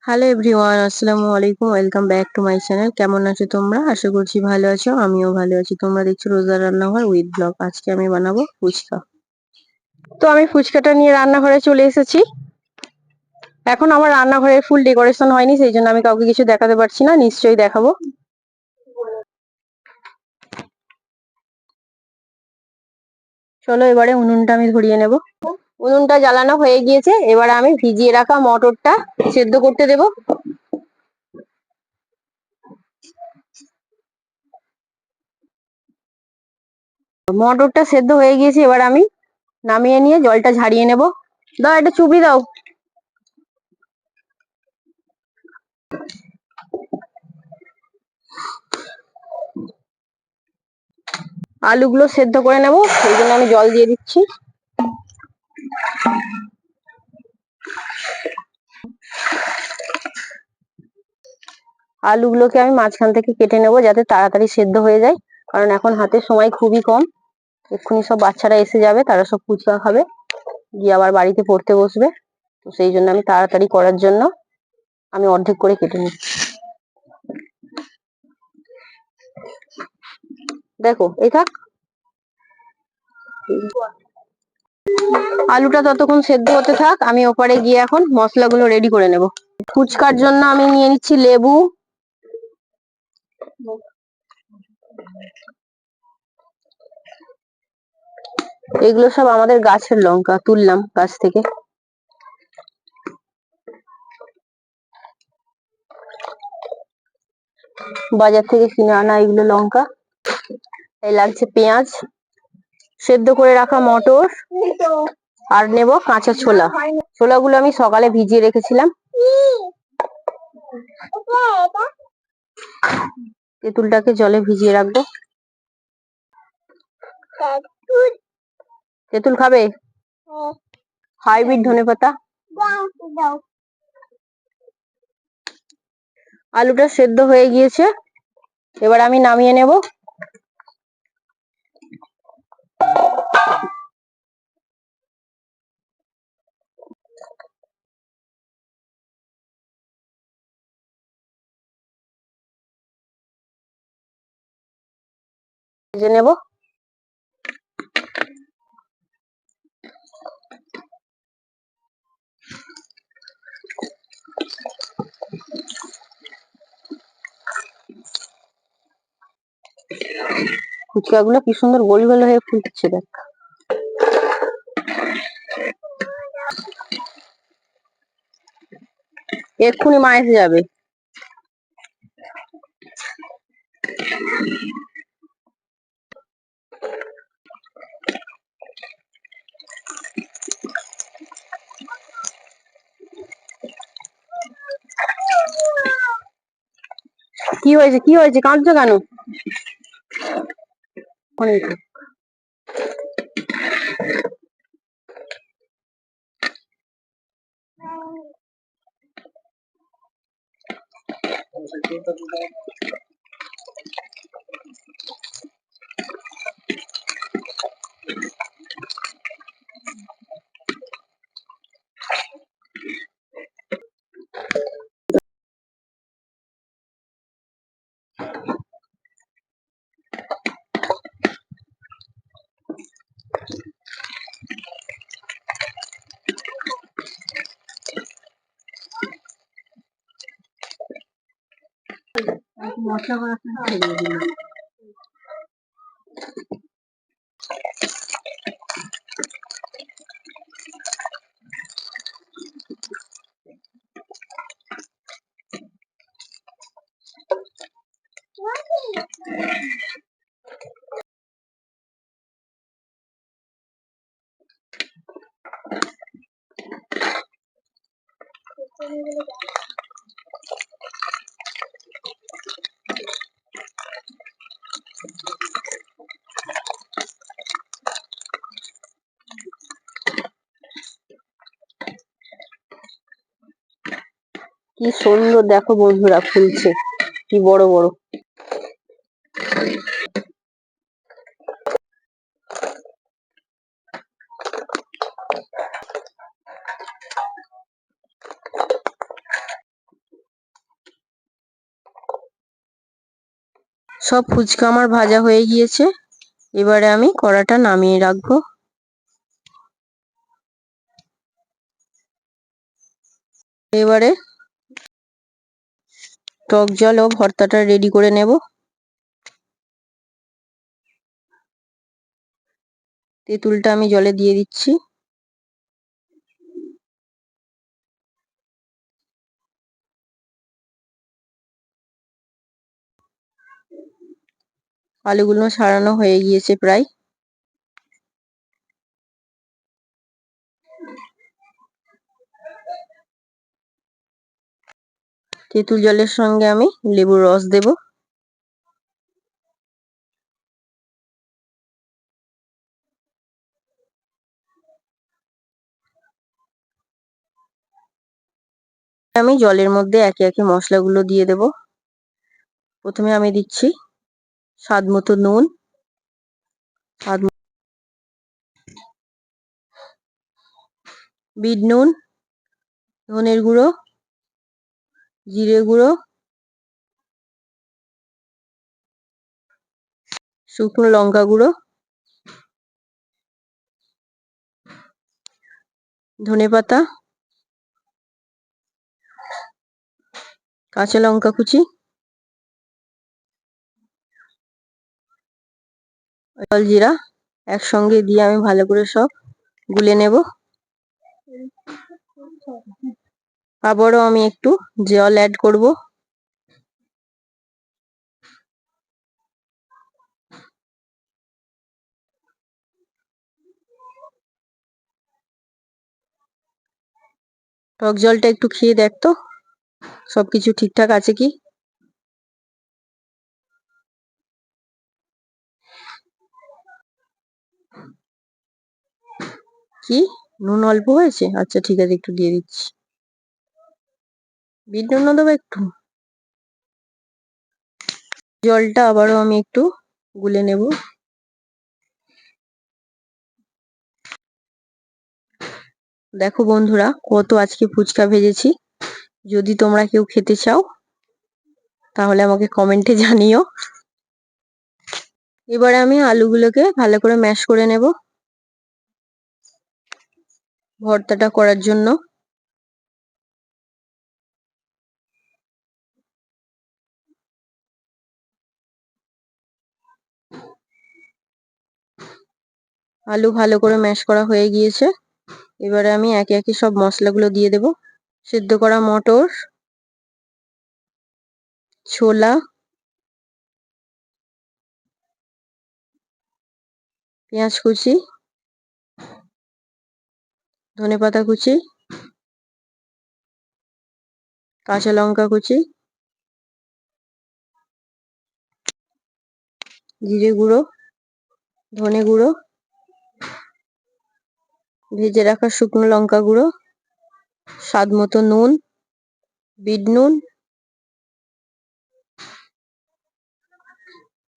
Hello everyone, আসসালামু আলাইকুম। Welcome back to my channel. কেমন আছো তোমরা? আশা করছি ভালো আছো। আমিও ভালো আছি। তোমরা দেখছো রোজা রান্নাঘর উইথ ব্লগ। আজকে আমি বানাবো ফুচকা। তো আমি ফুচকাটা নিয়ে রান্নাঘরে চলে এসেছি। এখন আমার রান্নাঘরের ফুল ডেকোরেশন হয়নি, সেই জন্য আমি কাউকে কিছু দেখাতে পারছি না। নিশ্চয়ই দেখাবো। চলো এবারে উনুনটা আমি ধরিয়ে নেব। উনুনটা জ্বালানো হয়ে গিয়েছে। এবারে আমি ভিজিয়ে রাখা মটরটা সেদ্ধ করতে দেব। মটরটা সেদ্ধ হয়ে গিয়েছে, এবার আমি নামিয়ে নিয়ে জলটা ঝারিয়ে নেব। দাও, একটা চুবড়ি দাও। আলুগুলো সেদ্ধ করে নেব, সেই জন্য আমি জল দিয়ে দিচ্ছি। আলুগুলোকে আমি মাঝখান থেকে কেটে নেব যাতে তাড়াতাড়ি সেদ্ধ হয়ে যায়, কারণ এখন হাতে সময় খুবই কম। এক্ষুনি সব বাচ্চারা এসে যাবে, তারা সব ফুচকা খাবে, গিয়ে আবার বাড়িতে পড়তে বসবে। তো সেই জন্য আমি তাড়াতাড়ি করার জন্য আমি অর্ধেক করে কেটে নিচ্ছি। দেখো, এই থাক। আলুটা ততক্ষণ সেদ্ধ হতে থাক, আমি ওপারে গিয়ে এখন মশলাগুলো রেডি করে নেব। ফুচকার জন্য আমি নিয়ে নিচ্ছি লেবু, এগুলো সব আমাদের গাছের লঙ্কা, তুললাম গাছ থেকে। বাজার থেকে কিনে আনা এগুলো লঙ্কা। এই লাগছে পেঁয়াজ, সেদ্ধ করে রাখা মটর, আর নেব কাঁচা ছোলা। ছোলাগুলো আমি সকালে ভিজিয়ে রেখেছিলাম। তেঁতুলটাকে জলে ভিজিয়ে রাখবো। তেঁতুল খাবে? হাইব্রিড ধনেপাতা। আলুটা সেদ্ধ হয়ে গিয়েছে, এবার আমি নামিয়ে নেব। ভেজে নেব। ফুচকাগুলো কি সুন্দর গোল গোল হয়ে ফুটছে, দেখ। এক্ষুনি মা এসে যাবে। কি হয়েছে, কি হয়েছে, কাঁদছো কেন? মশলা কি সুন্দর, দেখো বন্ধুরা, ফুলছে কি বড় বড়। সব ফুচকা আমার ভাজা হয়ে গিয়েছে। এবারে আমি কড়াটা নামিয়ে রাখবো। এবারে টক জল ও ভর্তাটা রেডি করে নেব। তেঁতুলটা আমি জলে দিয়ে দিচ্ছি। আলুগুলো ছাড়ানো হয়ে গিয়েছে প্রায়। তেঁতুল জলের সঙ্গে আমি লেবুর রস দেব। আমি জলের মধ্যে একে একে মশলাগুলো দিয়ে দেব। প্রথমে আমি দিচ্ছি স্বাদ মতো নুন, বিট নুন, ধনের গুঁড়ো, জিরে গুঁড়ো, শুকনো লঙ্কা গুঁড়ো, ধনেপাতা, কাঁচা লঙ্কা কুচি, জিরা একসঙ্গে দিয়ে আমি ভালো করে সব গুলে নেব। আবারও আমি একটু জল অ্যাড করব। টক জলটা একটু খেয়ে দেখ তো সবকিছু ঠিকঠাক আছে কি। কি নুন অল্প হয়েছে? আচ্ছা ঠিক আছে, একটু দিয়ে দিচ্ছি। বিট নুনও দেবো একটু। জলটা আবারও আমি একটু গুলে নেব। দেখো বন্ধুরা, কত আজকে ফুচকা ভেজেছি। যদি তোমরা কেউ খেতে চাও তাহলে আমাকে কমেন্টে জানিও। এবারে আমি আলুগুলোকে ভালো করে ম্যাশ করে নেব ভর্তাটা করার জন্য। আলু ভালো করে ম্যাশ করা হয়ে গিয়েছে। এবারে আমি একে একে সব মশলাগুলো দিয়ে দেব। সেদ্ধ করা মটর, ছোলা, পেঁয়াজ কুচি, ধনেপাতা কুচি, কাঁচা লঙ্কা কুচি, জিরে গুঁড়ো, ধনে গুঁড়ো, ভেজে রাখা শুকনো লঙ্কা গুঁড়ো, স্বাদ মতো নুন, বিট নুন,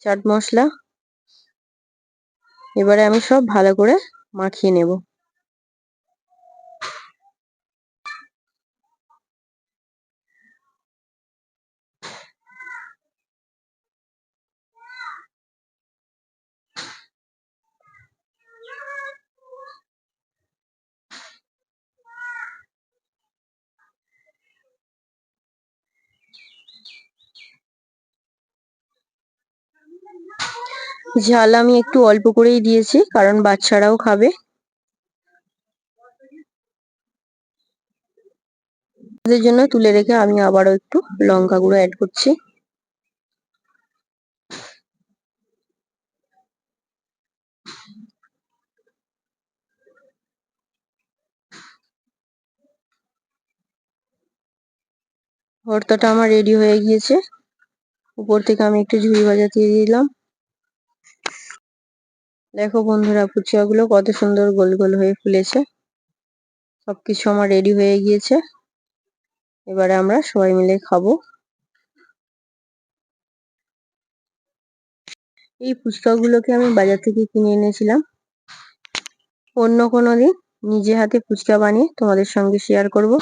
চাট মশলা। এবারে আমি সব ভালো করে মাখিয়ে নেব। ঝাল আমি একটু অল্প করেই দিয়েছি, কারণ বাচ্চারাও খাবে। এদের জন্য তুলে রেখে আমি আবারও একটু লঙ্কা গুঁড়ো অ্যাড করছি। ভর্তাটা আমার রেডি হয়ে গিয়েছে। উপর থেকে আমি একটু ঝুরি ভাজা দিয়ে দিলাম। দেখো বন্ধুরা, ফুচকাগুলো কত সুন্দর গোল গোল হয়ে ফুলেছে। সবকিছু আমার রেডি হয়ে গিয়েছে। এবারে আমরা সবাই মিলে খাবো। এই ফুচকাগুলোকে আমি বাজার থেকে কিনে এনেছিলাম। অন্য কোনো দিন নিজে হাতে ফুচকা বানিয়ে তোমাদের সঙ্গে শেয়ার করব।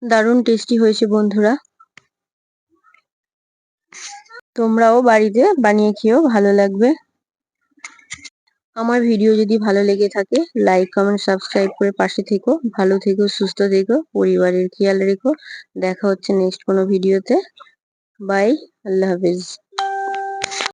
দারুণ টেস্টি হয়েছে বন্ধুরা। তোমরাও বাড়িতে বানিয়ে খেও, ভালো লাগবে। আমার ভিডিও যদি ভালো লেগে থাকে লাইক কমেন্ট সাবস্ক্রাইব করে পাশে থেকো। ভালো থেকো, সুস্থ থেকো, পরিবারের খেয়াল রেখো। দেখা হচ্ছে নেক্সট কোনো ভিডিওতে। বাই, আল্লাহ হাফিজ।